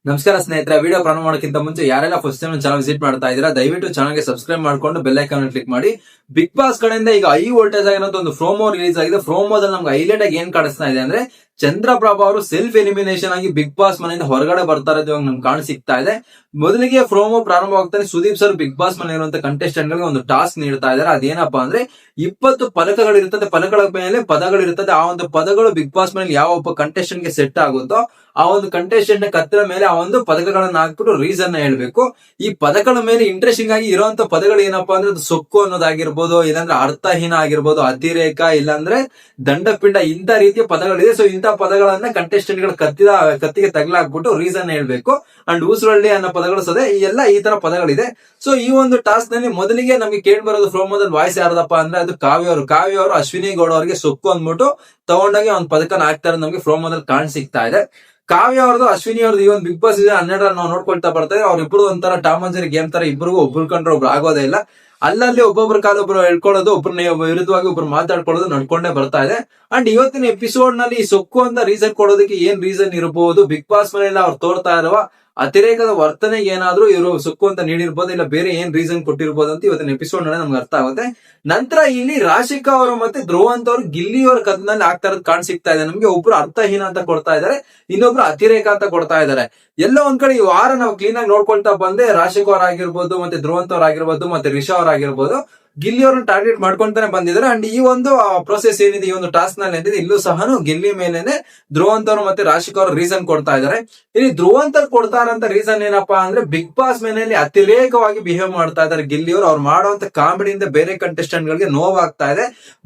ನಮಸ್ಕಾರ ಸ್ನೇಹಿತರೆ, ವಿಡಿಯೋ ಪ್ರಾರಂಭ ಮಾಡೋಕ್ಕಿಂತ ಮುಂಚೆ ಯಾರೆಲ್ಲ ಫಸ್ಟ್ ಟೈಮ್ ಚಾನಲ್ ವಿಸಿಟ್ ಮಾಡ್ತಾ ಇದ್ದೀರಾ ದಯವಿಟ್ಟು ಚಾನಲ್ಗೆ ಸಬ್ಸ್ಕ್ರೈಬ್ ಮಾಡ್ಕೊಂಡು ಬೆಲ್ ಐಕಾನ್ ಕ್ಲಿಕ್ ಮಾಡಿ. ಬಿಗ್ ಬಾಸ್ ಕಡೆಯಿಂದ ಈಗ ಹೈ ವೋಲ್ಟೇಜ್ ಆಗಿರೋದು ಒಂದು ಪ್ರೋಮೋ ರಿಲೀಸ್ ಆಗಿದೆ. ಪ್ರೋಮೋದಲ್ಲಿ ನಮ್ಗೆ ಹೈಲೈಟ್ ಆಗಿ ಏನ್ ಕಾಣಿಸ್ತಾ ಇದೆ ಅಂದ್ರೆ ಚಂದ್ರಪ್ರಭಾ ಅವರು ಸೆಲ್ಫ್ ಎಲಿಮಿನೇಷನ್ ಆಗಿ ಬಿಗ್ ಬಾಸ್ ಮನೆಯಿಂದ ಹೊರಗಡೆ ಬರ್ತಾ ಇರೋದು ಇವಾಗ ನಮ್ಗೆ ಕಾಣ ಸಿಗ್ತಾ ಇದೆ. ಮೊದಲಿಗೆ ಪ್ರೋಮೋ ಪ್ರಾರಂಭವಾಗ್ತಾನೆ ಸುದೀಪ್ ಸರ್ ಬಿಗ್ ಬಾಸ್ ಮನೆ ಇರುವಂತ ಕಂಟೆಸ್ಟೆಂಟ್ ಗಳಿಗೆ ಒಂದು ಟಾಸ್ಕ್ ನೀಡ್ತಾ ಇದ್ದಾರೆ. ಅದೇನಪ್ಪಾ ಅಂದ್ರೆ 20 ಫಲಕಗಳಿರ್ತದೆ, ಫಲಕಗಳ ಮೇಲೆ ಪದಗಳಿರ್ತದೆ. ಆ ಒಂದು ಪದಗಳು ಬಿಗ್ ಬಾಸ್ ಮನೇಲಿ ಯಾವ ಒಬ್ಬ ಕಂಟೆಸ್ಟೆಂಟ್ ಗೆ ಸೆಟ್ ಆಗುತ್ತೋ ಆ ಒಂದು ಕಂಟೆಸ್ಟೆಂಟ್ ನ ಕತ್ತಿನ ಮೇಲೆ ಆ ಒಂದು ಪದಕಗಳನ್ನ ಹಾಕ್ಬಿಟ್ಟು ರೀಸನ್ ಹೇಳ್ಬೇಕು. ಈ ಪದಗಳ ಮೇಲೆ ಇಂಟ್ರೆಸ್ಟಿಂಗ್ ಆಗಿ ಇರುವಂತ ಪದಗಳು ಏನಪ್ಪಾ ಅಂದ್ರೆ ಅದು ಸೊಕ್ಕು ಅನ್ನೋದಾಗಿರ್ಬೋದು, ಇಲ್ಲಾಂದ್ರೆ ಅರ್ಥಹೀನ ಆಗಿರ್ಬೋದು, ಅತಿರೇಕ, ಇಲ್ಲಾಂದ್ರೆ ದಂಡಪಿಂಡ, ಇಂತ ರೀತಿಯ ಪದಗಳಿದೆ. ಸೊ ಇಂತ ಪದಗಳನ್ನ ಕಂಟೆಸ್ಟೆಂಟ್ ಗಳ ಕತ್ತಿಗೆ ತಗಲಾಕ್ಬಿಟ್ಟು ರೀಸನ್ ಹೇಳ್ಬೇಕು. ಅಂಡ್ ಊಸರಳ್ಳಿ ಅನ್ನೋ ಪದಗಳು ಸದೆ ಈ ತರ ಪದಗಳಿದೆ. ಸೊ ಈ ಒಂದು ಟಾಸ್ಕ್ ನಲ್ಲಿ ಮೊದಲಿಗೆ ನಮಗೆ ಕೇಳಿ ಬರೋದು ಪ್ರೋಮೋದಲ್ಲಿ ವಾಯ್ಸ್ ಯಾರದಪ್ಪ ಅಂದ್ರೆ ಅದು ಕಾವ್ಯ ಅವರು ಅಶ್ವಿನಿ ಗೌಡ ಅವರಿಗೆ ಸೊಕ್ಕು ಅಂದ್ಬಿಟ್ಟು ತಗೊಂಡಾಗಿ ಒಂದು ಪದಕನ ಹಾಕ್ತಾರೆ. ನಮಗೆ ಪ್ರೋಮೋದಲ್ಲಿ ಕಾಣ ಸಿಗ್ತಾ ಇದೆ. ಕಾವ್ಯ ಅವ್ರದ್ದು ಅಶ್ವಿನಿ ಅವ್ರದ್ದು ಈ ಒಂದು ಬಿಗ್ ಬಾಸ್ ಸೀಸನ್ 12 ನಾವು ನೋಡ್ಕೊಳ್ತಾ ಬರ್ತಾರೆ. ಅವ್ರಿಬ್ರು ಒಂಥರ ಟಾಮ್ ಅಂಡ್ ಜೆರಿ ಗೇಮ್ ತರ, ಇಬ್ಬರಿಗೂ ಒಬ್ರು ಕಂಡ್ರೆ ಒಬ್ರು ಆಗೋದೇ ಇಲ್ಲ. ಅಲ್ಲಲ್ಲಿ ಒಬ್ಬೊಬ್ರ ಕಾಲ ಒಬ್ರು ಹೇಳ್ಕೊಳ್ಳೋದು, ಒಬ್ರನ್ನ ವಿರುದ್ಧವಾಗಿ ಒಬ್ರು ಮಾತಾಡ್ಕೊಳ್ಳೋದು ನಡ್ಕೊಂಡೇ ಬರ್ತಾ ಇದೆ. ಅಂಡ್ ಇವತ್ತಿನ ಎಪಿಸೋಡ್ ನಲ್ಲಿ ಈ ಸೊಕ್ಕು ಅಂತ ರೀಸನ್ ಕೊಡೋದಕ್ಕೆ ಏನ್ ರೀಸನ್ ಇರಬಹುದು, ಬಿಗ್ ಬಾಸ್ ಮನೆಯಲ್ಲಿ ಅವ್ರು ತೋರ್ತಾ ಇರುವ ಅತಿರೇಕದ ವರ್ತನೆಗೆ ಏನಾದ್ರೂ ಇವರು ಸೊಕ್ಕು ಅಂತ ನೀಡಿರ್ಬೋದು, ಇಲ್ಲ ಬೇರೆ ಏನ್ ರೀಸನ್ ಕೊಟ್ಟಿರ್ಬೋದು ಅಂತ ಇವತ್ತಿನ ಎಪಿಸೋಡ್ ನಲ್ಲಿ ನಮ್ಗೆ ಅರ್ಥ ಆಗುತ್ತೆ. ನಂತರ ಇಲ್ಲಿ ರಾಶಿಕಾ ಅವರು ಮತ್ತೆ ಧ್ರುವಂತ್ ಅವರು ಗಿಲ್ಲಿಯವರ ಕದ್ನಲ್ಲಿ ಆಗ್ತಾ ಇರೋದು ಕಾಣ ಸಿಗ್ತಾ ಇದೆ. ನಮ್ಗೆ ಒಬ್ರು ಅರ್ಥಹೀನ ಅಂತ ಕೊಡ್ತಾ ಇದಾರೆ, ಇನ್ನೊಬ್ರು ಅತಿರೇಕ ಅಂತ ಕೊಡ್ತಾ ಇದಾರೆ. ಎಲ್ಲ ಒಂದ್ ಕಡೆ ಈ ವಾರ ನಾವು ಕ್ಲೀನ್ ಆಗಿ ನೋಡ್ಕೊಳ್ತಾ ಬಂದೆ, ರಾಶಿಕಾ ಅವರಾಗಿರ್ಬೋದು, ಮತ್ತೆ ಧ್ರುವಂತ್ ಅವರಾಗಿರ್ಬೋದು, ಮತ್ತೆ ರಿಷಾ ಅವರಾಗಿರ್ಬೋದು, ಗಿಲ್ಲಿ ಅವ್ರನ್ನ ಟಾರ್ಗೆಟ್ ಮಾಡ್ಕೊಂತಾನೆ ಬಂದಿದ್ದಾರೆ. ಅಂಡ್ ಈ ಒಂದು ಪ್ರೊಸೆಸ್ ಏನಿದೆ, ಈ ಒಂದು ಟಾಸ್ಕ್ ನಲ್ಲಿ ಏನಿದೆ, ಇಲ್ಲೂ ಸಹ ಗಿಲ್ಲಿ ಮೇಲೆನೆ ಧ್ರುವಂತ್ ಅವರು ಮತ್ತೆ ರಾಶಿಕಾ ಅವರು ರೀಸನ್ ಕೊಡ್ತಾ ಇದಾರೆ. ಇಲ್ಲಿ ಧ್ರುವಂತ್ ಅವ್ರು ಕೊಡ್ತಾ ಇರೋಂತ ರೀಸನ್ ಏನಪ್ಪಾ ಅಂದ್ರೆ ಬಿಗ್ ಬಾಸ್ ಮನೆಯಲ್ಲಿ ಅತಿರೇಕವಾಗಿ ಬಿಹೇವ್ ಮಾಡ್ತಾ ಇದಾರೆ ಗಿಲ್ಲಿ ಅವರು. ಅವ್ರು ಮಾಡುವಂತ ಕಾಮಿಡಿಯಿಂದ ಬೇರೆ ಕಂಟೆಸ್ಟೆಂಟ್ ಗಳಿಗೆ ನೋವಾಗ್ತಾ ಇದೆ.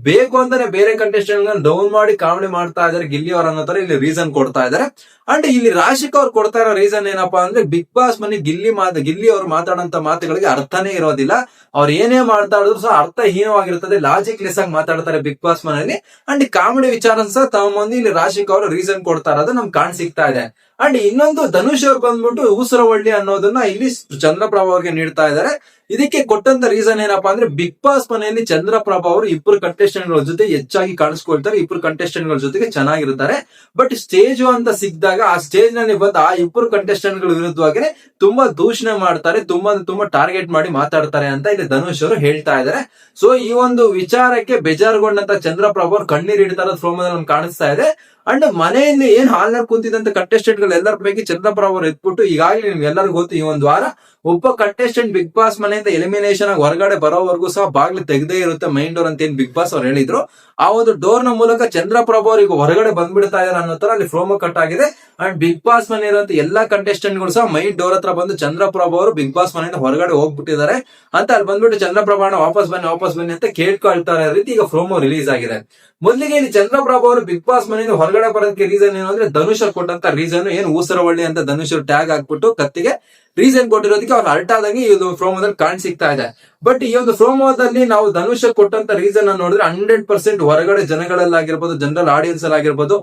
ಬೇಕು ಅಂತಾನೆ ಬೇರೆ ಕಂಟೆಸ್ಟೆಂಟ್ ಗಳನ್ನ ಡೌನ್ ಮಾಡಿ ಕಾಮಿಡಿ ಮಾಡ್ತಾ ಇದಾರೆ ಗಿಲ್ಲಿ ಅವ್ರ ಅನ್ನೋ ತರ ಇಲ್ಲಿ ರೀಸನ್ ಕೊಡ್ತಾ ಇದಾರೆ. ಅಂಡ್ ಇಲ್ಲಿ ರಾಶಿಕಾ ಅವ್ರು ಕೊಡ್ತಾ ಇರೋ ರೀಸನ್ ಏನಪ್ಪಾ ಅಂದ್ರೆ ಬಿಗ್ ಬಾಸ್ ಮನೆ ಗಿಲ್ಲಿ ಅವ್ರು ಮಾತಾಡೋಂತ ಮಾತುಗಳಿಗೆ ಅರ್ಥನೇ ಇರೋದಿಲ್ಲ. ಅವ್ರು ಏನೇ ಮಾತಾಡಿದ್ರು ಸಹ ಅರ್ಥಹೀನವಾಗಿರ್ತದೆ, ಲಾಜಿಕ್ ಲೆಸ್ ಆಗಿ ಮಾತಾಡ್ತಾರೆ ಬಿಗ್ ಬಾಸ್ ಮನೆಯಲ್ಲಿ. ಅಂಡ್ ಕಾಮಿಡಿ ವಿಚಾರ ಸಹ ತಗೊಂಬಂದು ಇಲ್ಲಿ ರಾಶಿಕಾ ಅವರು ರೀಸನ್ ಕೊಡ್ತಾ ಇರೋದು ನಮ್ಗೆ ಕಾಣ ಸಿಗ್ತಾ ಇದೆ. ಅಂಡ್ ಇನ್ನೊಂದು ಧನುಷ್ ಅವ್ರು ಬಂದ್ಬಿಟ್ಟು ಊಸರವಳ್ಳಿ ಅನ್ನೋದನ್ನ ಇಲ್ಲಿ ಚಂದ್ರಪ್ರಭಾ ಅವ್ರಿಗೆ ನೀಡ್ತಾ ಇದ್ದಾರೆ. ಇದಕ್ಕೆ ಕೊಟ್ಟಂತ ರೀಸನ್ ಏನಪ್ಪಾ ಅಂದ್ರೆ ಬಿಗ್ ಬಾಸ್ ಮನೆಯಲ್ಲಿ ಚಂದ್ರಪ್ರಭಾ ಅವರು ಇಬ್ಬರು ಕಂಟೆಸ್ಟೆಂಟ್ ಗಳ ಜೊತೆ ಹೆಚ್ಚಾಗಿ ಕಾಣಿಸ್ಕೊಳ್ತಾರೆ, ಇಬ್ಬರು ಕಂಟೆಸ್ಟೆಂಟ್ ಗಳ ಜೊತೆಗೆ ಚೆನ್ನಾಗಿರ್ತಾರೆ. ಬಟ್ ಸ್ಟೇಜ್ ಅಂತ ಸಿಕ್ಕಿದಾಗ ಆ ಸ್ಟೇಜ್ ನಲ್ಲಿ ಬಂದ ಆ ಇಬ್ಬರು ಕಂಟೆಸ್ಟೆಂಟ್ ಗಳ ವಿರುದ್ಧವಾಗಿ ತುಂಬಾ ದೂಷಣೆ ಮಾಡ್ತಾರೆ, ತುಂಬಾ ಟಾರ್ಗೆಟ್ ಮಾಡಿ ಮಾತಾಡ್ತಾರೆ ಅಂತ ಇಲ್ಲಿ ಧನುಷ್ ಅವರು ಹೇಳ್ತಾ ಇದ್ದಾರೆ. ಸೊ ಈ ಒಂದು ವಿಚಾರಕ್ಕೆ ಬೇಜಾರುಗೊಂಡಂತ ಚಂದ್ರಪ್ರಭಾ ಅವರು ಕಣ್ಣೀರ್ ಇಡ್ತಾ ಇರೋದು ಪ್ರೋಮೋದಲ್ಲಿ ಕಾಣಿಸ್ತಾ ಇದೆ. ಅಂಡ್ ಮನೆಯಲ್ಲಿ ಏನ್ ಹಾಲ್ನಲ್ಲಿ ಕುಂತಿದಂತ ಕಂಟೆಸ್ಟೆಂಟ್ ಗಳು ಎಲ್ಲರ ಪೈಕಿ ಚಂದ್ರಪ್ರಭಾ ಅವರು ಎತ್ಬಿಟ್ಟು ಈಗಾಗಲೇ ನಿಮ್ಗೆ ಎಲ್ಲರಿಗೂ ಗೊತ್ತು, ಈ ಒಂದು ವಾರ ಒಬ್ಬ ಕಂಟೆಸ್ಟೆಂಟ್ ಬಿಗ್ ಬಾಸ್ ಮನೆಯಿಂದ ಎಲಿಮಿನೇಷನ್ ಆಗಿ ಹೊರಗಡೆ ಬರೋವರೆಗೂ ಸಹ ಬಾಗ್ಲು ತೆಗೆದೇ ಇರುತ್ತೆ ಮೈನ್ ಡೋರ್ ಅಂತ ಏನ್ ಬಿಗ್ ಬಾಸ್ ಅವ್ರು ಹೇಳಿದ್ರು. ಆ ಒಂದು ಡೋರ್ ನ ಮೂಲಕ ಚಂದ್ರಪ್ರಭಾ ಅವರು ಈಗ ಹೊರಗಡೆ ಬಂದ್ಬಿಡ್ತಾ ಇದಾರೆ ಅನ್ನೋ ತರ ಅಲ್ಲಿ ಪ್ರೋಮೋ ಕಟ್ ಆಗಿದೆ. ಅಂಡ್ ಬಿಗ್ ಬಾಸ್ ಮನೆ ಇರುವಂತ ಎಲ್ಲಾ ಕಂಟೆಸ್ಟೆಂಟ್ ಗಳು ಸಹ ಮೈನ್ ಡೋರ್ ಹತ್ರ ಬಂದು ಚಂದ್ರಪ್ರಭಾ ಅವರು ಬಿಗ್ ಬಾಸ್ ಮನೆಯಿಂದ ಹೊರಗಡೆ ಹೋಗ್ಬಿಟ್ಟಿದ್ದಾರೆ ಅಂತ ಅಲ್ಲಿ ಬಂದ್ಬಿಟ್ಟು ಚಂದ್ರಪ್ರಭಾನ ವಾಪಸ್ ಬನ್ನಿ ಅಂತ ಕೇಳ್ಕೊಳ್ತಾ ಇರೋ ರೀತಿ ಈಗ ಪ್ರೋಮೋ ರಿಲೀಸ್ ಆಗಿದೆ. ಮೊದಲಿಗೆ ಇಲ್ಲಿ ಚಂದ್ರಪ್ರಭಾ ಅವರು ಬಿಗ್ ಬಾಸ್ ಮನೆಯಿಂದ ಹೊರಗಡೆ ಬರೋದಕ್ಕೆ ರೀಸನ್ ಏನು ಅಂದ್ರೆ ಧನುಷ್ ಕೊಟ್ಟಂತ ರೀಸನ್ ಏನು ಊಸರವಳ್ಳಿ ಅಂತ ಧನುಷ್ ಟ್ಯಾಗ್ ಹಾಕ್ಬಿಟ್ಟು ಕತ್ತಿಗೆ ರೀಸನ್ ಕೊಟ್ಟಿರೋದಕ್ಕೆ ಅವ್ರು ಅರ್ಟ್ ಆದಂಗೆ ಈ ಒಂದು ಪ್ರೋಮೋದಲ್ಲಿ ಕಾಣ ಸಿಗ್ತಾ ಇದೆ. ಬಟ್ ಈ ಒಂದು ಪ್ರೋಮೋದಲ್ಲಿ ನಾವು ಧನುಷ್ ಕೊಟ್ಟಂತ ರೀಸನ್ ಅನ್ನು ನೋಡಿದ್ರೆ 100% ಹೊರಗಡೆ ಜನಗಳಲ್ಲಾಗಿರ್ಬೋದು, ಜನರಲ್ ಆಡಿಯನ್ಸ್ ಅಲ್ಲಿ ಆಗಿರ್ಬೋದು,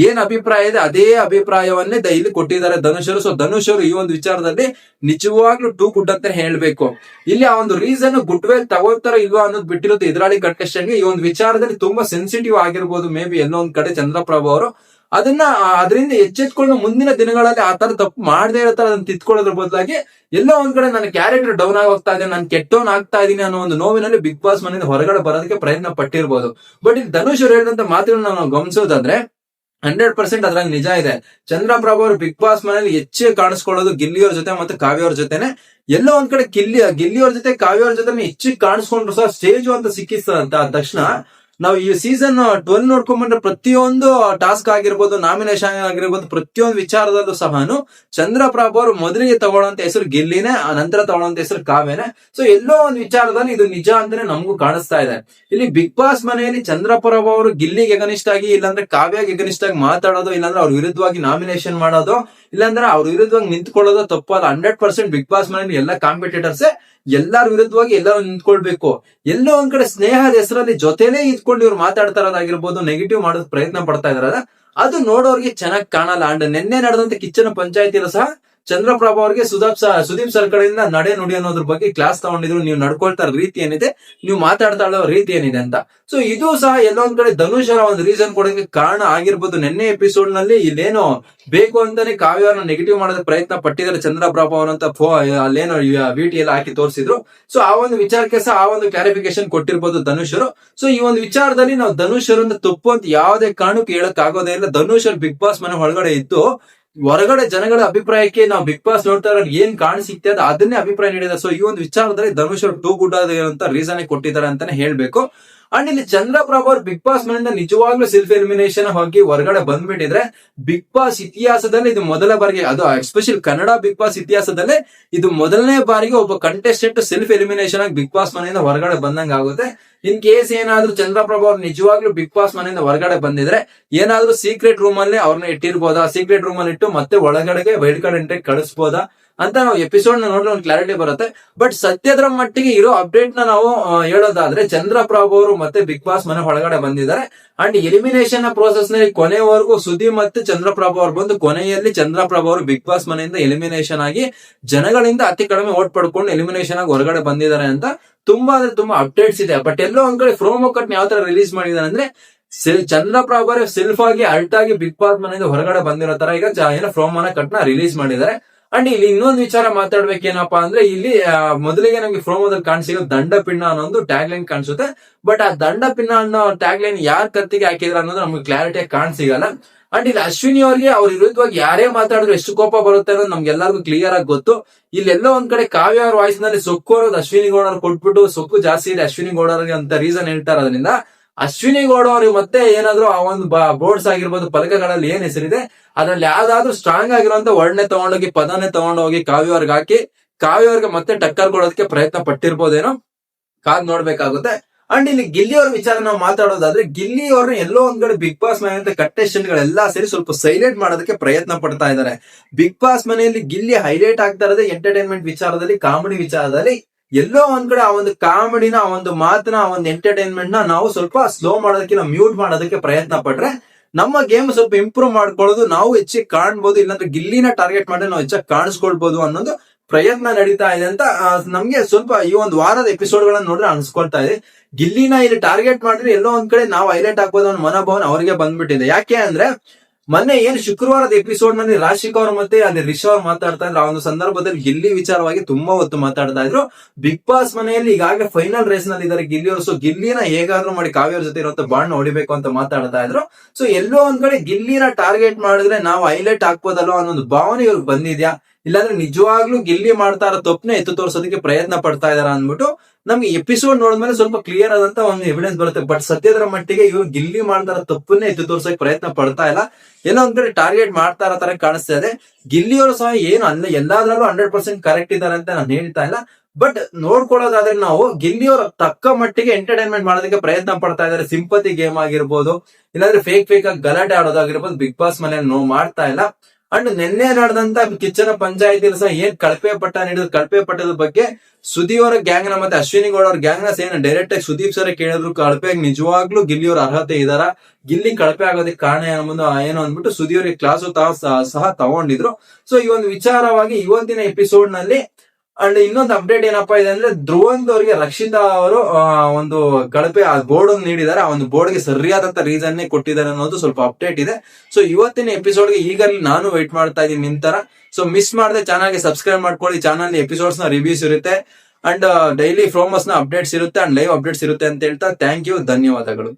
ಏನ್ ಅಭಿಪ್ರಾಯ ಇದೆ ಅದೇ ಅಭಿಪ್ರಾಯವನ್ನೇ ಇಲ್ಲಿ ಕೊಟ್ಟಿದ್ದಾರೆ ಧನುಷ್ ಅವರು. ಸೊ ಧನುಷ್ ಅವರು ಈ ಒಂದು ವಿಚಾರದಲ್ಲಿ ನಿಜವಾಗ್ಲೂ ಟೂ ಗುಡ್ ಅಂತ ಹೇಳ್ಬೇಕು. ಇಲ್ಲಿ ಆ ಒಂದು ರೀಸನ್ ಗುಡ್ ವೇಲ್ ತಗೋತಾರೋ ಇಲ್ವಾ ಅನ್ನೋದು ಬಿಟ್ಟಿರುತ್ತೆ ಎದುರಾಳಿ ಕಂಟೆಸ್ಟೆಂಟ್ ಗೆ. ಈ ಒಂದು ವಿಚಾರದಲ್ಲಿ ತುಂಬಾ ಸೆನ್ಸಿಟಿವ್ ಆಗಿರ್ಬೋದು ಮೇ ಬಿ ಎಲ್ಲೋ ಒಂದ್ ಕಡೆ ಚಂದ್ರಪ್ರಭಾ ಅವರು ಅದರಿಂದ ಎಚ್ಚೆತ್ಕೊಂಡು ಮುಂದಿನ ದಿನಗಳಲ್ಲಿ ಆ ತರ ತಪ್ಪು ಮಾಡದೇ ಇರೋ ತರ ಅದನ್ನ ತಿತ್ಕೊಳ್ಳೋದ್ರ ಬದಲಾಗಿ ಎಲ್ಲೋ ಒಂದ್ ಕಡೆ ನನ್ನ ಕ್ಯಾರೆಕ್ಟರ್ ಡೌನ್ ಆಗೋಗ್ತಾ ಇದೆ, ನಾನು ಕೆಟ್ಟವನ್ ಆಗ್ತಾ ಇದೀನಿ ಅನ್ನೋ ಒಂದು ನೋವಿನಲ್ಲಿ ಬಿಗ್ ಬಾಸ್ ಮನೆಯಿಂದ ಹೊರಗಡೆ ಬರೋದಕ್ಕೆ ಪ್ರಯತ್ನ ಪಟ್ಟಿರ್ಬೋದು. ಬಟ್ ಇಲ್ಲಿ ಧನುಷ್ ಅವರು ಹೇಳಿದಂತ ಮಾತುಗಳನ್ನ ನಾವು ಗಮನಿಸೋದಾದ್ರೆ 100% ಅದ್ರಾಗ ನಿಜ ಇದೆ. ಚಂದ್ರಪ್ರಭಾ ಅವರು ಬಿಗ್ ಬಾಸ್ ಮನೇಲಿ ಹೆಚ್ಚೇ ಕಾಣಿಸ್ಕೊಳ್ಳೋದು ಗಿಲ್ಲಿಯವ್ರ ಜೊತೆ ಮತ್ತೆ ಕಾವ್ಯವ್ರ ಜೊತೆನೆ. ಎಲ್ಲೋ ಒಂದ್ ಕಡೆ ಗಿಲ್ಲಿಯವ್ರ ಜೊತೆ ಕಾವ್ಯವ್ರ ಜೊತೆ ಹೆಚ್ಚಿಗೆ ಕಾಣಿಸ್ಕೊಂಡ್ರು ಸಹ ಸ್ಟೇಜ್ ಅಂತ ಸಿಕ್ಕಿಸ್ತಂತ ತಕ್ಷಣ ನಾವು ಈ ಸೀಸನ್ 12 ನೋಡ್ಕೊಂಡ್ಬಂದ್ರೆ ಪ್ರತಿಯೊಂದು ಟಾಸ್ಕ್ ಆಗಿರ್ಬೋದು, ನಾಮಿನೇಷನ್ ಆಗಿರ್ಬೋದು, ಪ್ರತಿಯೊಂದು ವಿಚಾರದಲ್ಲೂ ಸಹ ಚಂದ್ರಪ್ರಭಾ ಅವರು ಮೊದಲಿಗೆ ತಗೊಳ್ಳೋಂತ ಹೆಸರು ಗಿಲ್ಲಿನೇ, ಆ ನಂತರ ತಗೊಳ್ಳೋಂತ ಹೆಸರು ಕಾವ್ಯನೇ. ಸೊ ಎಲ್ಲೋ ಒಂದು ವಿಚಾರದಲ್ಲಿ ಇದು ನಿಜ ಅಂತಾನೆ ನಮಗೂ ಕಾಣಿಸ್ತಾ ಇದೆ. ಇಲ್ಲಿ ಬಿಗ್ ಬಾಸ್ ಮನೆಯಲ್ಲಿ ಚಂದ್ರಪ್ರಭಾ ಅವರು ಗಿಲ್ಲಿಗೆ ಎಗನಿಷ್ಠ ಆಗಿ, ಇಲ್ಲಾಂದ್ರೆ ಕಾವ್ಯಗೆ ಎಗನಿಷ್ಠ ಆಗಿ ಮಾತಾಡೋದು, ಇಲ್ಲಾಂದ್ರೆ ಅವ್ರ ವಿರುದ್ಧವಾಗಿ ನಾಮಿನೇಷನ್ ಮಾಡೋದು, ಇಲ್ಲಾಂದ್ರೆ ಅವ್ರ ವಿರುದ್ಧವಾಗಿ ನಿಂತ್ಕೊಳ್ಳೋದು ತಪ್ಪಲ್ಲ. 100% ಬಿಗ್ ಬಾಸ್ ಮನೆಯಲ್ಲಿ ಎಲ್ಲ ಕಾಂಪಿಟೇಟರ್ಸ್ ಎಲ್ಲಾರ ವಿರುದ್ಧವಾಗಿ ಎಲ್ಲರೂ ನಿಂತ್ಕೊಳ್ಬೇಕು. ಎಲ್ಲೋ ಒಂದ್ ಕಡೆ ಸ್ನೇಹದ ಹೆಸರಲ್ಲಿ ಜೊತೆನೇ ಇದ್ಕೊಂಡು ಇವ್ರು ಮಾತಾಡ್ತಾ ಇರೋದಾಗಿರ್ಬೋದು, ನೆಗೆಟಿವ್ ಮಾಡೋದ್ ಪ್ರಯತ್ನ ಪಡ್ತಾ ಇದಾರಲ್ಲ, ಅದು ನೋಡೋರ್ಗೆ ಚೆನ್ನಾಗಿ ಕಾಣಲ್ಲ. ಅಂಡ್ ನಿನ್ನೆ ನಡೆದಂತ ಕಿಚ್ಚನ ಪಂಚಾಯತಿಯಲ್ಲೂ ಸಹ ಚಂದ್ರಪ್ರಭಾ ಅವ್ರಿಗೆ ಸುದೀಪ್ ಸರ್ ಕಡೆಯಿಂದ ನಡೆ ನುಡಿ ಅನ್ನೋದ್ರ ಬಗ್ಗೆ ಕ್ಲಾಸ್ ತಗೊಂಡಿದ್ರು. ನೀವು ನಡ್ಕೊಳ್ತಾ ರೀತಿ ಏನಿದೆ, ನೀವು ಮಾತಾಡ್ತಾ ಇರೋ ರೀತಿ ಏನಿದೆ ಅಂತ. ಸೊ ಇದು ಸಹ ಎಲ್ಲೊಂದ್ ಕಡೆ ಧನುಷ್ ಅವರ ಒಂದು ರೀಸನ್ ಕೊಡೋಕೆ ಕಾರಣ ಆಗಿರ್ಬೋದು. ನಿನ್ನೆ ಎಪಿಸೋಡ್ ನಲ್ಲಿ ಇಲ್ಲೇನೋ ಬೇಕು ಅಂತಾನೆ ಕಾವ್ಯ ಅವ್ರನ್ನ ನೆಗೆಟಿವ್ ಮಾಡೋದಕ್ಕೆ ಪ್ರಯತ್ನ ಪಟ್ಟಿದ್ದಾರೆ ಚಂದ್ರಪ್ರಭಾ ಅವರಂತ ಅಲ್ಲೇನೋ ವಿಟಿ ಎಲ್ಲ ಹಾಕಿ ತೋರಿಸಿದ್ರು. ಸೊ ಆ ಒಂದು ವಿಚಾರಕ್ಕೆ ಸಹ ಆ ಒಂದು ಕ್ಲಾರಿಫಿಕೇಶನ್ ಕೊಟ್ಟಿರ್ಬೋದು ಧನುಷರು. ಸೊ ಈ ಒಂದು ವಿಚಾರದಲ್ಲಿ ನಾವು ಧನುಷ್ ಅವರಿಂದ ತಪ್ಪು ಅಂತ ಯಾವುದೇ ಕಾರಣಕ್ಕೂ ಹೇಳಕ್ ಆಗೋದೇ ಇಲ್ಲ. ಧನುಷ್ ಅವ್ರು ಬಿಗ್ ಬಾಸ್ ಮನೆ ಒಳಗಡೆ ಇದ್ದು ಹೊರಗಡೆ ಜನಗಳ ಅಭಿಪ್ರಾಯಕ್ಕೆ ನಾವು ಬಿಗ್ ಬಾಸ್ ನೋಡ್ತಾ ಇರೋ ಏನ್ ಕಾಣಿಸುತ್ತೆ ಅದು ಅದನ್ನೇ ಅಭಿಪ್ರಾಯ ನೀಡಿದ್ದಾರೆ. ಸೊ ಈ ಒಂದು ವಿಚಾರದಲ್ಲಿ ಧನುಷ್ ಅವರು ಟೂ ಗುಡ್ ಅಂತ ರೀಸನ್ ಕೊಟ್ಟಿದ್ದಾರೆ ಅಂತಾನೆ ಹೇಳ್ಬೇಕು. ಅಂಡ್ ಇಲ್ಲಿ ಚಂದ್ರಪ್ರಭಾ ಅವ್ರು ಬಿಗ್ ಬಾಸ್ ಮನೆಯಿಂದ ನಿಜವಾಗ್ಲೂ ಸೆಲ್ಫ್ ಎಲಿಮಿನೇಷನ್ ಹೋಗಿ ಹೊರಗಡೆ ಬಂದ್ಬಿಟ್ಟಿದ್ರೆ ಬಿಗ್ ಬಾಸ್ ಇತಿಹಾಸದಲ್ಲಿ ಇದು ಮೊದಲ ಬಾರಿಗೆ, ಅದು ಎಸ್ಪೆಷಲ್ ಕನ್ನಡ ಬಿಗ್ ಬಾಸ್ ಇತಿಹಾಸದಲ್ಲೇ ಇದು ಮೊದಲನೇ ಬಾರಿಗೆ ಒಬ್ಬ ಕಂಟೆಸ್ಟೆಂಟ್ ಸೆಲ್ಫ್ ಎಲಿಮಿನೇಷನ್ ಆಗಿ ಬಿಗ್ ಬಾಸ್ ಮನೆಯಿಂದ ಹೊರಗಡೆ ಬಂದಂಗ ಆಗುತ್ತೆ. ಇನ್ ಕೇಸ್ ಏನಾದ್ರೂ ಚಂದ್ರಪ್ರಭಾ ಅವ್ರು ನಿಜವಾಗ್ಲೂ ಬಿಗ್ ಬಾಸ್ ಮನೆಯಿಂದ ಹೊರಗಡೆ ಬಂದಿದ್ರೆ ಏನಾದ್ರೂ ಸೀಕ್ರೆಟ್ ರೂಮ್ ಅಲ್ಲಿ ಅವ್ರನ್ನ ಇಟ್ಟಿರ್ಬೋದಾ, ಸೀಕ್ರೆಟ್ ರೂಮ್ ಅಲ್ಲಿ ಇಟ್ಟು ಮತ್ತೆ ಒಳಗಡೆಗೆ ವೈಲ್ಡ್ ಕಾರ್ಡ್ ಎಂಟ್ರಿ ಕಳಿಸ್ಬೋದಾ ಅಂತ ನಾವು ಎಪಿಸೋಡ್ ನ ನೋಡಿದ್ರೆ ಒಂದು ಕ್ಲಾರಿಟಿ ಬರುತ್ತೆ. ಬಟ್ ಸದ್ಯದ ಮಟ್ಟಿಗೆ ಇರೋ ಅಪ್ಡೇಟ್ ನ ನಾವು ಹೇಳೋದಾದ್ರೆ ಚಂದ್ರಪ್ರಭಾ ಅವರು ಮತ್ತೆ ಬಿಗ್ ಬಾಸ್ ಮನೆ ಒಳಗಡೆ ಬಂದಿದ್ದಾರೆ. ಅಂಡ್ ಎಲಿಮಿನೇಷನ್ ಪ್ರೋಸೆಸ್ ನಲ್ಲಿ ಕೊನೆವರೆಗೂ ಸುದ್ದಿ ಮತ್ತೆ ಚಂದ್ರಪ್ರಭಾ ಅವರು ಬಂದು ಕೊನೆಯಲ್ಲಿ ಚಂದ್ರಪ್ರಭಾ ಅವರು ಬಿಗ್ ಬಾಸ್ ಮನೆಯಿಂದ ಎಲಿಮಿನೇಷನ್ ಆಗಿ ಜನಗಳಿಂದ ಅತಿ ಕಡಿಮೆ ಓಟ್ ಪಡ್ಕೊಂಡು ಎಲಿಮಿನೇಷನ್ ಆಗಿ ಹೊರಗಡೆ ಬಂದಿದ್ದಾರೆ ಅಂತ ತುಂಬಾ ಅಂದ್ರೆ ತುಂಬಾ ಅಪ್ಡೇಟ್ಸ್ ಇದೆ. ಬಟ್ ಎಲ್ಲೋ ಒಂದ್ ಕಡೆ ಪ್ರೋಮೋ ಕಟ್ ಯಾವ ತರ ರಿಲೀಸ್ ಮಾಡಿದಾರೆ ಅಂದ್ರೆ ಚಂದ್ರಪ್ರಭಾ ಸೆಲ್ಫ್ ಆಗಿ ಅಲ್ಟ್ ಆಗಿ ಬಿಗ್ ಬಾಸ್ ಮನೆಯಿಂದ ಹೊರಗಡೆ ಬಂದಿರೋ ತರ ಈಗ ಏನೋ ಪ್ರೋಮೋನ ಕಟ್ ನ ರಿಲೀಸ್ ಮಾಡಿದ್ದಾರೆ. ಅಂಡ್ ಇಲ್ಲಿ ಇನ್ನೊಂದು ವಿಚಾರ ಮಾತಾಡ್ಬೇಕೇನಪ್ಪಾ ಅಂದ್ರೆ ಇಲ್ಲಿ ಮೊದಲಿಗೆ ನಮ್ಗೆ ಪ್ರೋಮೋದಲ್ಲಿ ಕಾಣಿಸಿರೋ ದಂಡಪಿಂಡ ಅನ್ನೋ ಒಂದು ಟ್ಯಾಗ್ ಲೈನ್ ಕಾಣಿಸುತ್ತೆ. ಬಟ್ ಆ ದಂಡಪಿಂಡ ಅನ್ನೋ ಟ್ಯಾಗ್ ಲೈನ್ ಯಾರ್ ಕತ್ತಿಗೆ ಹಾಕಿದ್ರ ಅನ್ನೋದು ನಮ್ಗೆ ಕ್ಲಾರಿಟಿ ಕಾಣಿಸಿಗಲ್ಲ. ಅಂಡ್ ಇಲ್ಲಿ ಅಶ್ವಿನಿ ಅವ್ರಿಗೆ ಅವ್ರ ವಿರುದ್ಧವಾಗಿ ಯಾರೇ ಮಾತಾಡಿದ್ರು ಎಷ್ಟು ಕೋಪ ಬರುತ್ತೆ ಅನ್ನೋದು ನಮ್ಗೆಲ್ಲರಿಗೂ ಕ್ಲಿಯರ್ ಆಗಿ ಗೊತ್ತು. ಇಲ್ಲೆಲ್ಲೋ ಒಂದ್ ಕಡೆ ಕಾವ್ಯ ಅವ್ರ ವಾಯ್ಸ್ ನಲ್ಲಿ ಸೊಕ್ಕು ಅನ್ನೋದು ಅಶ್ವಿನಿ ಗೌಡ ಕೊಟ್ಬಿಟ್ಟು ಸೊಕ್ಕು ಜಾಸ್ತಿ ಇದೆ ಅಶ್ವಿನಿ ಗೌಡರಿಗೆ ಅಂತ ರೀಸನ್ ಹೇಳ್ತಾರೆ. ಅದರಿಂದ ಅಶ್ವಿನಿ ಗೌಡ ಅವ್ರಿಗೆ ಮತ್ತೆ ಏನಾದ್ರು ಆ ಒಂದು ಬೋರ್ಡ್ಸ್ ಆಗಿರ್ಬೋದು, ಫಲಕಗಳಲ್ಲಿ ಏನ್ ಹೆಸರಿದೆ ಅದ್ರಲ್ಲಿ ಯಾವ್ದಾದ್ರು ಸ್ಟ್ರಾಂಗ್ ಆಗಿರುವಂತ ವರ್ಡ್ನೆ ತಗೊಂಡೋಗಿ ಪದನೆ ತಗೊಂಡೋಗಿ ಕಾವ್ಯ ಅವ್ರಿಗೆ ಹಾಕಿ ಕಾವ್ಯ ಅವ್ರಿಗೆ ಮತ್ತೆ ಟಕ್ಕರ್ ಕೊಡೋದಕ್ಕೆ ಪ್ರಯತ್ನ ಪಟ್ಟಿರ್ಬೋದೇನೋ, ಕಾದ್ ನೋಡ್ಬೇಕಾಗುತ್ತೆ. ಅಂಡ್ ಇಲ್ಲಿ ಗಿಲ್ಲಿ ಅವ್ರ ವಿಚಾರ ನಾವು ಮಾತಾಡೋದಾದ್ರೆ ಗಿಲ್ಲಿ ಅವ್ರನ್ನ ಎಲ್ಲೋ ಒಂದ್ ಕಡೆ ಬಿಗ್ ಬಾಸ್ ಮನೆಯಂತ ಕಂಟೆಸ್ಟೆಂಟ್ ಗಳೆಲ್ಲಾ ಸೇರಿ ಸ್ವಲ್ಪ ಸೈಲೆಂಟ್ ಮಾಡೋದಕ್ಕೆ ಪ್ರಯತ್ನ ಪಡ್ತಾ ಇದ್ದಾರೆ. ಬಿಗ್ ಬಾಸ್ ಮನೆಯಲ್ಲಿ ಗಿಲ್ಲಿ ಹೈಲೈಟ್ ಆಗ್ತಾ ಇರೋದೇ ಎಂಟರ್ಟೈನ್ಮೆಂಟ್ ವಿಚಾರದಲ್ಲಿ, ಕಾಮಿಡಿ ವಿಚಾರದಲ್ಲಿ. ಎಲ್ಲೋ ಒಂದ್ ಕಡೆ ಆ ಒಂದು ಕಾಮಿಡಿನ, ಆ ಒಂದು ಮಾತನ್ನ, ಆ ಒಂದು ಎಂಟರ್ಟೈನ್ಮೆಂಟ್ ನ ನಾವು ಸ್ವಲ್ಪ ಸ್ಲೋ ಮಾಡೋದಕ್ಕೆ, ನಾವು ಮ್ಯೂಟ್ ಮಾಡೋದಕ್ಕೆ ಪ್ರಯತ್ನ ಪಟ್ರೆ ನಮ್ಮ ಗೇಮ್ ಸ್ವಲ್ಪ ಇಂಪ್ರೂವ್ ಮಾಡ್ಕೊಳ್ಳೋದು ನಾವು ಹೆಚ್ಚಿಗೆ ಕಾಣ್ಬೋದು. ಇಲ್ಲಾಂದ್ರೆ ಗಿಲ್ಲಿನ ಟಾರ್ಗೆಟ್ ಮಾಡಿ ನಾವು ಹೆಚ್ಚಾಗಿ ಕಾಣಿಸ್ಕೊಳ್ಬಹುದು ಅನ್ನೋದು ಪ್ರಯತ್ನ ನಡೀತಾ ಇದೆ ಅಂತ ನಮ್ಗೆ ಸ್ವಲ್ಪ ಈ ಒಂದು ವಾರದ ಎಪಿಸೋಡ್ ಗಳನ್ನ ನೋಡ್ರೆ ಅನ್ಸ್ಕೊಳ್ತಾ ಇದೆ. ಗಿಲ್ಲಿನ ಇಲ್ಲಿ ಟಾರ್ಗೆಟ್ ಮಾಡಿದ್ರೆ ಎಲ್ಲೋ ಒಂದ್ ಕಡೆ ನಾವು ಹೈಲೈಟ್ ಆಗ್ಬೋದು ಅನ್ನೋ ಮನೋಭಾವನೆ ಅವರಿಗೆ ಬಂದ್ಬಿಟ್ಟಿದೆ. ಯಾಕೆ ಅಂದ್ರೆ ಮೊನ್ನೆ ಏನ್ ಶುಕ್ರವಾರದ ಎಪಿಸೋಡ್ ನಲ್ಲಿ ರಾಶಿಕ್ ಅವರು ಮತ್ತೆ ಅಲ್ಲಿ ರಿಷ್ ಅವ್ರು ಮಾತಾಡ್ತಾ ಇದ್ರು. ಆ ಒಂದು ಸಂದರ್ಭದಲ್ಲಿ ಗಿಲ್ಲಿ ವಿಚಾರವಾಗಿ ತುಂಬಾ ಹೊತ್ತು ಮಾತಾಡ್ತಾ ಇದ್ರು. ಬಿಗ್ ಬಾಸ್ ಮನೆಯಲ್ಲಿ ಈಗಾಗಲೇ ಫೈನಲ್ ರೇಸ್ ನಲ್ಲಿ ಇದ್ದಾರೆ ಗಿಲ್ಲಿ ಅವರು. ಸೊ ಗಿಲ್ಲಿನ ಹೇಗಾದ್ರೂ ಮಾಡಿ ಕಾವ್ಯ ಜೊತೆ ಇರುವಂತ ಬಾಂಡ್ ಹೊಡಿಬೇಕು ಅಂತ ಮಾತಾಡ್ತಾ ಇದ್ರು. ಸೊ ಎಲ್ಲೋ ಒಂದ್ ಕಡೆ ಗಿಲ್ಲಿನ ಟಾರ್ಗೆಟ್ ಮಾಡಿದ್ರೆ ನಾವು ಹೈಲೈಟ್ ಹಾಕ್ಬೋದಲ್ವ ಅನ್ನೋ ಒಂದು ಭಾವನೆ ಇವ್ರಿಗೆ ಬಂದಿದ್ಯಾ, ಇಲ್ಲಾಂದ್ರೆ ನಿಜವಾಗ್ಲೂ ಗಿಲ್ಲಿ ಮಾಡ್ತಾ ಇರೋ ತಪ್ಪನೆ ಎತ್ತು ತೋರ್ಸೋದಕ್ಕೆ ಪ್ರಯತ್ನ ಪಡ್ತಾ ಇದಾರ ಅಂದ್ಬಿಟ್ಟು ನಮ್ಗೆ ಎಪಿಸೋಡ್ ನೋಡಿದ್ಮೇಲೆ ಸ್ವಲ್ಪ ಕ್ಲಿಯರ್ ಆದಂತ ಒಂದು ಎವಿಡೆನ್ಸ್ ಬರುತ್ತೆ. ಬಟ್ ಸದ್ಯದ ಮಟ್ಟಿಗೆ ಇವ್ರು ಗಿಲ್ಲಿ ಮಾಡ್ತಾ ಇರೋ ತಪ್ಪನ್ನೇ ಎತ್ತು ತೋರ್ಸೋಕೆ ಪ್ರಯತ್ನ ಪಡ್ತಾ ಇಲ್ಲ, ಏನೋ ಒಂದ್ ಕಡೆ ಟಾರ್ಗೆಟ್ ಮಾಡ್ತಾ ಇರೋ ತರ ಕಾಣಿಸ್ತಾ ಇದೆ. ಗಿಲ್ಲಿ ಅವರು ಸಹ ಏನು ಅಲ್ಲ ಎಲ್ಲಾದ್ರಲ್ಲೂ 100% ಕರೆಕ್ಟ್ ಇದಾರೆ ಅಂತ ನಾನು ಹೇಳ್ತಾ ಇಲ್ಲ. ಬಟ್ ನೋಡ್ಕೊಳ್ಳೋದಾದ್ರೆ ನಾವು ಗಿಲ್ಲಿ ಅವರ ತಕ್ಕ ಮಟ್ಟಿಗೆ ಎಂಟರ್ಟೈನ್ಮೆಂಟ್ ಮಾಡೋದಕ್ಕೆ ಪ್ರಯತ್ನ ಪಡ್ತಾ ಇದಾರೆ. ಸಿಂಪತಿ ಗೇಮ್ ಆಗಿರ್ಬೋದು, ಇಲ್ಲಾಂದ್ರೆ ಫೇಕ್ ಆಗಿ ಗಲಾಟೆ ಆಡೋದಾಗಿರ್ಬೋದು, ಬಿಗ್ ಬಾಸ್ ಮನೆಯಲ್ಲಿ ಮಾಡ್ತಾ ಇಲ್ಲ. ಅಂಡ್ ನಿನ್ನೆ ನಡೆದಂತ ಕಿಚ್ಚನ ಪಂಚಾಯತಿ ಸಹ ಏನ್ ಕಳಪೆ ಪಟ್ಟ ನೀಡಿದ್ರು, ಕಳಪೆ ಪಟ್ಟದ ಬಗ್ಗೆ ಸುದೀಪ್ ಅವರ ಗ್ಯಾಂಗ್ ನ ಮತ್ತೆ ಅಶ್ವಿನಿ ಗೌಡ ಅವ್ರ ಗ್ಯಾಂಗ್ ನ ಏನ್ ಡೈರೆಕ್ಟ್ ಆಗಿ ಸುದೀಪ್ ಸರ್ ಕೇಳಿದ್ರು ಕಳಪೆಯಾಗಿ ನಿಜವಾಗ್ಲೂ ಗಿಲ್ಲಿ ಅವ್ರ ಅರ್ಹತೆ ಇದಾರ, ಗಿಲ್ಲಿ ಕಳಪೆ ಆಗೋದಕ್ಕೆ ಕಾರಣ ಏನು ಅಂದ್ಬಿಟ್ಟು ಸುದೀಪ್ ಅವರಿಗೆ ಕ್ಲಾಸು ಸಹ ತಗೊಂಡಿದ್ರು. ಸೊ ಈ ಒಂದು ವಿಚಾರವಾಗಿ ಇವತ್ತಿನ ಎಪಿಸೋಡ್ ನಲ್ಲಿ ಅಂಡ್ ಇನ್ನೊಂದು ಅಪ್ಡೇಟ್ ಏನಪ್ಪಾ ಇದೆ ಅಂದ್ರೆ ಧ್ರುವಂತ್ ಅವರಿಗೆ ರಕ್ಷಿತಾ ಅವರು ಒಂದು ಕಳಪೆ ಬೋರ್ಡ್ ಅನ್ನು ನೀಡಿದ್ದಾರೆ. ಆ ಒಂದು ಬೋರ್ಡ್ ಗೆ ಸರಿಯಾದಂತ ರೀಸನ್ ಕೊಟ್ಟಿದ್ದಾರೆ ಅನ್ನೋದು ಸ್ವಲ್ಪ ಅಪ್ಡೇಟ್ ಇದೆ. ಸೊ ಇವತ್ತಿನ ಎಪಿಸೋಡ್ ಗೆ ಈಗಲೇ ನಾನು ವೇಟ್ ಮಾಡ್ತಾ ಇದ್ದೀನಿ ನಿಮ್ ತರ. ಸೊ ಮಿಸ್ ಮಾಡದೆ ಚಾನಲ್ ಗೆ ಸಬ್ಸ್ಕ್ರೈಬ್ ಮಾಡ್ಕೊಳ್ಳಿ. ಚಾನಲ್ ಎಪಿಸೋಡ್ಸ್ ನ ರಿವ್ಯೂಸ್ ಇರುತ್ತೆ ಅಂಡ್ ಡೈಲಿ ಪ್ರೋಮೋಸ್ ನ ಅಪ್ಡೇಟ್ಸ್ ಇರುತ್ತೆ ಅಂಡ್ ಲೈವ್ ಅಪ್ಡೇಟ್ಸ್ ಇರುತ್ತೆ ಅಂತ ಹೇಳ್ತಾ ಥ್ಯಾಂಕ್ ಯು, ಧನ್ಯವಾದಗಳು.